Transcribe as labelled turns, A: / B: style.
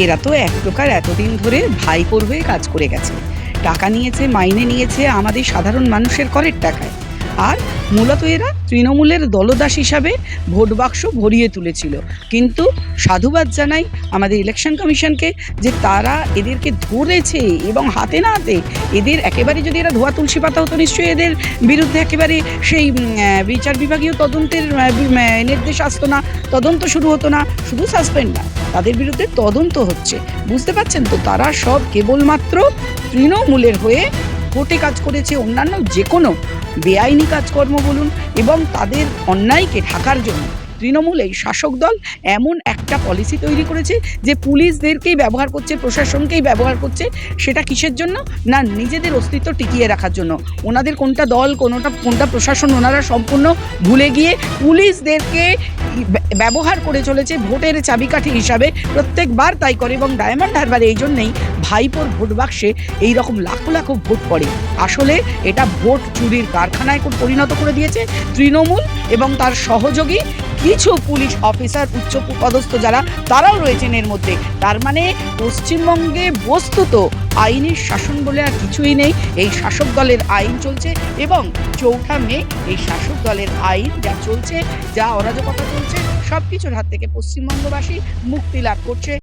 A: এরা তো এক প্রকার এতদিন ধরে ভাইপোর হয়ে কাজ করে গেছে, টাকা নিয়েছে, মাইনে নিয়েছে আমাদের সাধারণ মানুষের করের টাকায়। আর মূলত এরা তৃণমূলের দলদাস হিসাবে ভোট বাক্স ভরিয়ে তুলেছিল। কিন্তু সাধুবাদ জানাই আমাদের ইলেকশন কমিশনকে যে তারা এদেরকে ধরেছে এবং হাতে না হাতে এদের একেবারে, যদি এরা ধোয়া তুলসী পাতা হতো নিশ্চয়ই এদের বিরুদ্ধে একেবারে সেই বিচার বিভাগীয় তদন্তের নির্দেশ আসতো না, তদন্ত শুরু হতো না, শুধু সাসপেন্ড না, তাদের বিরুদ্ধে তদন্ত হচ্ছে। বুঝতে পারছেন তো, তারা সব কেবলমাত্র তৃণমূলের হয়ে কোর্টে কাজ করেছে, অন্যান্য যে কোনো বেআইনি কাজকর্ম বলুন, এবং তাদের অন্যায়কে ঢাকার জন্য তৃণমূল এই শাসক দল এমন একটা পলিসি তৈরি করেছে যে পুলিশদেরকেই ব্যবহার করছে, প্রশাসনকেই ব্যবহার করছে। সেটা কিসের জন্য? না নিজেদের অস্তিত্ব টিকিয়ে রাখার জন্য। ওনাদের কোনটা দল কোনটা প্রশাসন ওনারা সম্পূর্ণ ভুলে গিয়ে পুলিশদেরকে ব্যবহার করে চলেছে ভোটের চাবিকাঠি হিসাবে। প্রত্যেকবার তাই করে, এবং ডায়মন্ড হারবারে এই জন্যেই ভাইপোর ভোট বাক্সে এইরকম লাখো লাখো ভোট পড়ে। আসলে এটা ভোট চুরির কারখানায় পরিণত করে দিয়েছে তৃণমূল এবং তার সহযোগী কিছু পুলিশ অফিসার, উচ্চ পদস্থ যারা, তারাও রয়েছেন এর মধ্যে। তার মানে পশ্চিমবঙ্গে বস্তুত আইনের শাসন বলে আর কিছুই নেই। এই শাসক দলের আইন চলছে, এবং ৪ঠা মে এই শাসক দলের আইন যা চলছে, যা অরাজকতা চলছে, সব কিছুর হাত থেকে পশ্চিমবঙ্গবাসী মুক্তি লাভ করছে।